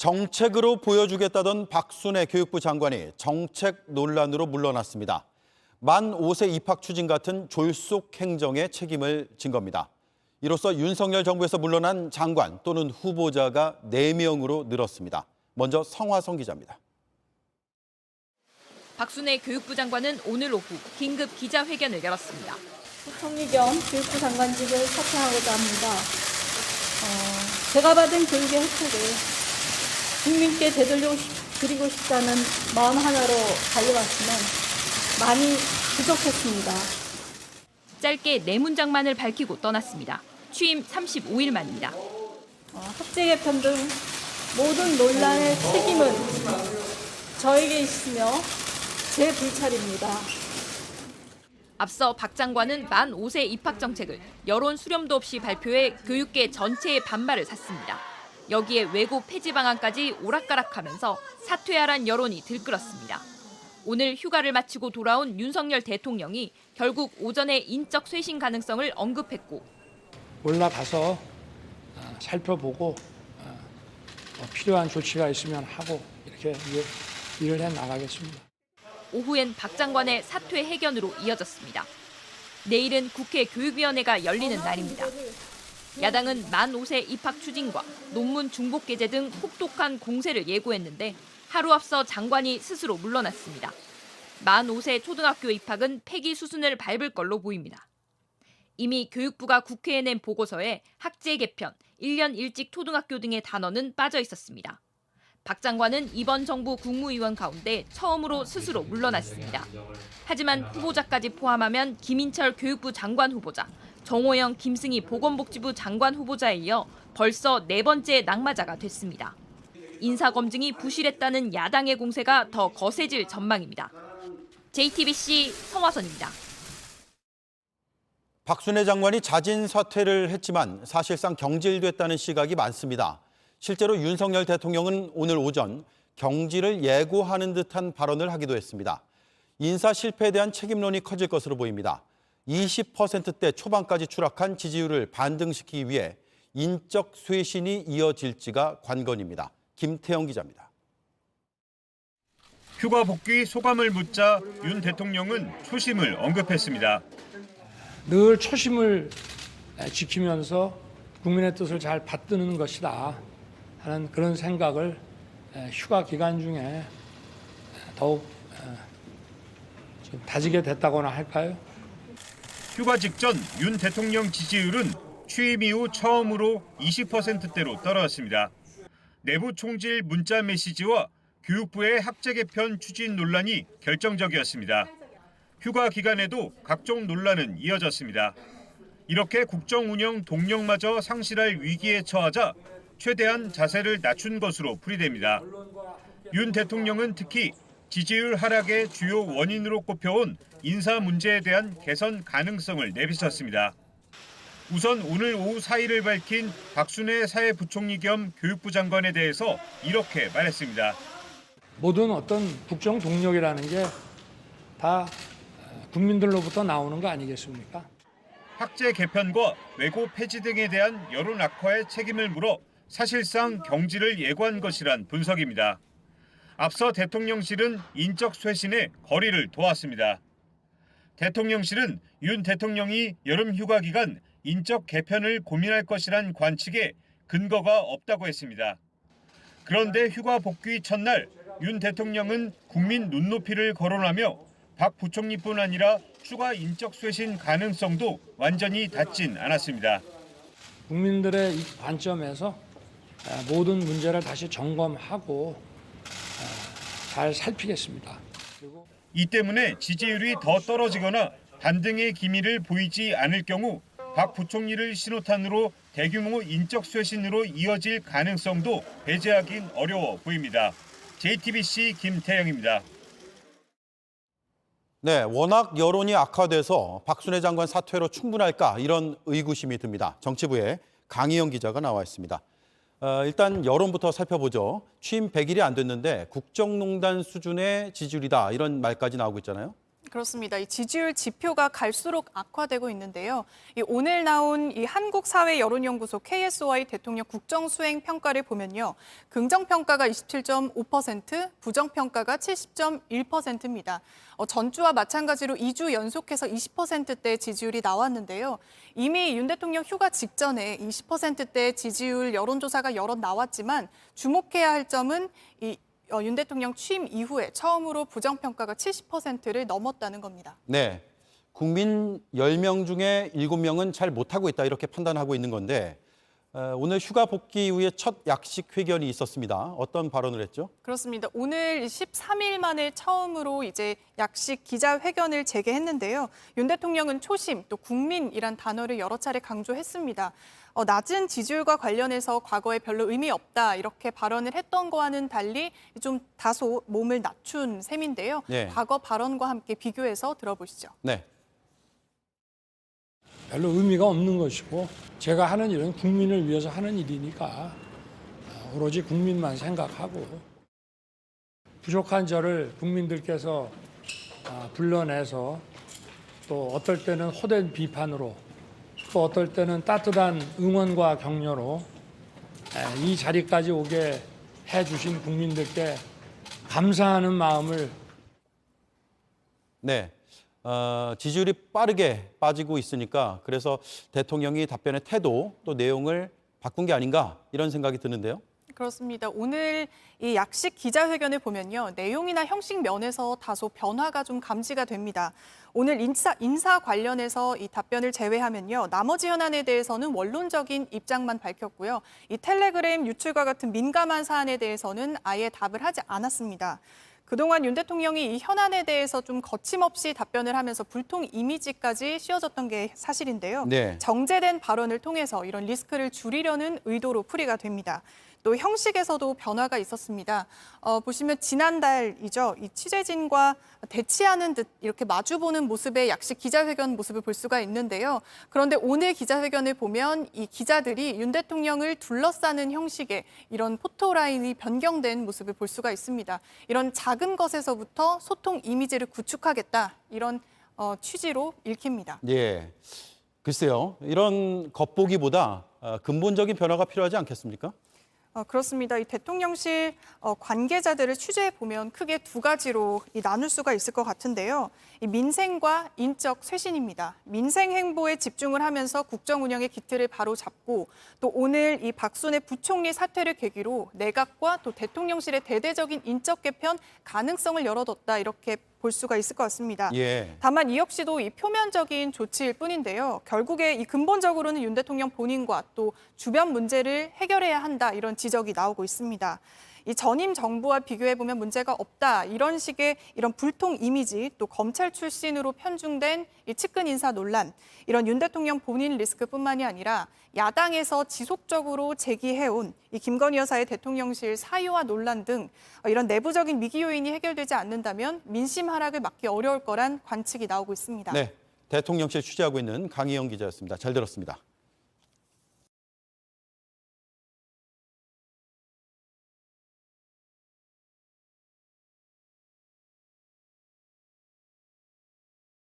정책으로 보여주겠다던 박순애 교육부 장관이 정책 논란으로 물러났습니다. 만 5세 입학 추진 같은 졸속 행정에 책임을 진 겁니다. 이로써 윤석열 정부에서 물러난 장관 또는 후보자가 4명으로 늘었습니다. 먼저 성화성 기자입니다. 박순애 교육부 장관은 오늘 오후 긴급 기자회견을 열었습니다. 부총리 겸 교육부 장관직을 사퇴하고자 합니다. 제가 받은 교육의 혜택을 국민께 되돌려드리고 싶다는 마음 하나로 달려왔지만 많이 부족했습니다. 짧게 4문장만을 밝히고 떠났습니다. 취임 35일 만입니다. 학제 개편 등 모든 논란의 책임은 저에게 있으며 제 불찰입니다. 앞서 박 장관은 만 5세 입학 정책을 여론 수렴도 없이 발표해 교육계 전체의 반발을 샀습니다. 여기에 외고 폐지 방안까지 오락가락하면서 사퇴하란 여론이 들끓었습니다. 오늘 휴가를 마치고 돌아온 윤석열 대통령이 결국 오전에 인적 쇄신 가능성을 언급했고 올라가서 살펴보고 필요한 조치가 있으면 하고 이렇게 일을 해 나가겠습니다. 오후엔 박 장관의 사퇴 회견으로 이어졌습니다. 내일은 국회 교육위원회가 열리는 날입니다. 야당은 만 5세 입학 추진과 논문 중복 게재 등 혹독한 공세를 예고했는데 하루 앞서 장관이 스스로 물러났습니다. 만 5세 초등학교 입학은 폐기 수순을 밟을 걸로 보입니다. 이미 교육부가 국회에 낸 보고서에 학제 개편, 1년 일찍 초등학교 등의 단어는 빠져 있었습니다. 박 장관은 이번 정부 국무위원 가운데 처음으로 스스로 물러났습니다. 하지만 후보자까지 포함하면 김인철 교육부 장관 후보자, 정호영, 김승희 보건복지부 장관 후보자에 이어 벌써 4번째 낙마자가 됐습니다. 인사검증이 부실했다는 야당의 공세가 더 거세질 전망입니다. JTBC 성화선입니다. 박순애 장관이 자진 사퇴를 했지만 사실상 경질됐다는 시각이 많습니다. 실제로 윤석열 대통령은 오늘 오전 경질을 예고하는 듯한 발언을 하기도 했습니다. 인사 실패에 대한 책임론이 커질 것으로 보입니다. 20%대 초반까지 추락한 지지율을 반등시키기 위해 인적 쇄신이 이어질지가 관건입니다. 김태영 기자입니다. 휴가 복귀 소감을 묻자 윤 대통령은 초심을 언급했습니다. 늘 초심을 지키면서 국민의 뜻을 잘 받드는 것이다 하는 그런 생각을 휴가 기간 중에 더욱 좀 다지게 됐다고나 할까요? 휴가 직전 윤 대통령 지지율은 취임 이후 처음으로 20%대로 떨어졌습니다. 내부 총질 문자 메시지와 교육부의 학제 개편 추진 논란이 결정적이었습니다. 휴가 기간에도 각종 논란은 이어졌습니다. 이렇게 국정 운영 동력마저 상실할 위기에 처하자 최대한 자세를 낮춘 것으로 풀이됩니다. 윤 대통령은 특히 지지율 하락의 주요 원인으로 꼽혀온 인사 문제에 대한 개선 가능성을 내비쳤습니다. 우선 오늘 오후 사의를 밝힌 박순애 사회부총리 겸 교육부 장관에 대해서 이렇게 말했습니다. 모든 어떤 국정 동력이라는 게 다 국민들로부터 나오는 거 아니겠습니까? 학제 개편과 외고 폐지 등에 대한 여론 악화의 책임을 물어 사실상 경질을 예고한 것이란 분석입니다. 앞서 대통령실은 인적 쇄신에 거리를 두었습니다. 대통령실은 윤 대통령이 여름 휴가 기간 인적 개편을 고민할 것이란 관측에 근거가 없다고 했습니다. 그런데 휴가 복귀 첫날 윤 대통령은 국민 눈높이를 거론하며 박 부총리뿐 아니라 추가 인적 쇄신 가능성도 완전히 닫진 않았습니다. 국민들의 이 관점에서 모든 문제를 다시 점검하고 잘 살피겠습니다. 이 때문에 지지율이 더 떨어지거나 반등의 기미를 보이지 않을 경우 박 부총리를 신호탄으로 대규모 인적 쇄신으로 이어질 가능성도 배제하긴 어려워 보입니다. JTBC 김태영입니다. 네, 워낙 여론이 악화돼서 박순애 장관 사퇴로 충분할까 이런 의구심이 듭니다. 정치부에 강희영 기자가 나와 있습니다. 일단 여론부터 살펴보죠. 취임 100일이 안 됐는데 국정농단 수준의 지지율이다 이런 말까지 나오고 있잖아요. 그렇습니다. 이 지지율 지표가 갈수록 악화되고 있는데요. 오늘 나온 이 한국사회여론연구소 KSOI 대통령 국정수행 평가를 보면요. 긍정평가가 27.5%, 부정평가가 70.1%입니다. 전주와 마찬가지로 2주 연속해서 20%대 지지율이 나왔는데요. 이미 윤 대통령 휴가 직전에 20%대 지지율 여론조사가 여러 나왔지만 주목해야 할 점은 윤 대통령 취임 이후에 처음으로 부정평가가 70%를 넘었다는 겁니다. 네, 국민 10명 중에 7명은 잘 못하고 있다 이렇게 판단하고 있는 건데 오늘 휴가 복귀 이후에 첫 약식 회견이 있었습니다. 어떤 발언을 했죠? 그렇습니다. 오늘 13일 만에 처음으로 이제 약식 기자회견을 재개했는데요. 윤 대통령은 초심, 또 국민이란 단어를 여러 차례 강조했습니다. 낮은 지지율과 관련해서 과거에 별로 의미 없다 이렇게 발언을 했던 거와는 달리 좀 다소 몸을 낮춘 셈인데요. 네. 과거 발언과 함께 비교해서 들어보시죠. 네. 별로 의미가 없는 것이고 제가 하는 일은 국민을 위해서 하는 일이니까 오로지 국민만 생각하고 부족한 저를 국민들께서 불러내서 또 어떨 때는 호된 비판으로 또 어떨 때는 따뜻한 응원과 격려로 이 자리까지 오게 해주신 국민들께 감사하는 마음을 네. 지지율이 빠르게 빠지고 있으니까 그래서 대통령이 답변의 태도 또 내용을 바꾼 게 아닌가 이런 생각이 드는데요. 그렇습니다. 오늘 이 약식 기자회견을 보면요. 내용이나 형식 면에서 다소 변화가 좀 감지가 됩니다. 오늘 인사 관련해서 이 답변을 제외하면요. 나머지 현안에 대해서는 원론적인 입장만 밝혔고요. 이 텔레그램 유출과 같은 민감한 사안에 대해서는 아예 답을 하지 않았습니다. 그동안 윤 대통령이 이 현안에 대해서 좀 거침없이 답변을 하면서 불통 이미지까지 씌워졌던 게 사실인데요. 네. 정제된 발언을 통해서 이런 리스크를 줄이려는 의도로 풀이가 됩니다. 또 형식에서도 변화가 있었습니다. 보시면 지난달이죠. 이 취재진과 대치하는 듯 이렇게 마주보는 모습의 약식 기자회견 모습을 볼 수가 있는데요. 그런데 오늘 기자회견을 보면 이 기자들이 윤 대통령을 둘러싸는 형식의 이런 포토라인이 변경된 모습을 볼 수가 있습니다. 이런 작은 것에서부터 소통 이미지를 구축하겠다. 이런 취지로 읽힙니다. 예. 글쎄요. 이런 겉보기보다 근본적인 변화가 필요하지 않겠습니까? 그렇습니다. 이 대통령실 관계자들을 취재해 보면 크게 두 가지로 나눌 수가 있을 것 같은데요. 이 민생과 인적 쇄신입니다. 민생 행보에 집중을 하면서 국정 운영의 기틀을 바로 잡고 또 오늘 이 박순애 부총리 사퇴를 계기로 내각과 또 대통령실의 대대적인 인적 개편 가능성을 열어뒀다 이렇게 볼 수가 있을 것 같습니다. 예. 다만 이 역시도 이 표면적인 조치일 뿐인데요. 결국에 이 근본적으로는 윤 대통령 본인과 또 주변 문제를 해결해야 한다 이런 지적이 나오고 있습니다. 이 전임 정부와 비교해 보면 문제가 없다 이런 식의 이런 불통 이미지 또 검찰 출신으로 편중된 이 측근 인사 논란 이런 윤 대통령 본인 리스크뿐만이 아니라 야당에서 지속적으로 제기해온 이 김건희 여사의 대통령실 사유와 논란 등 이런 내부적인 미기 요인이 해결되지 않는다면 민심 하락을 막기 어려울 거란 관측이 나오고 있습니다. 네. 대통령실 취재하고 있는 강희영 기자였습니다. 잘 들었습니다.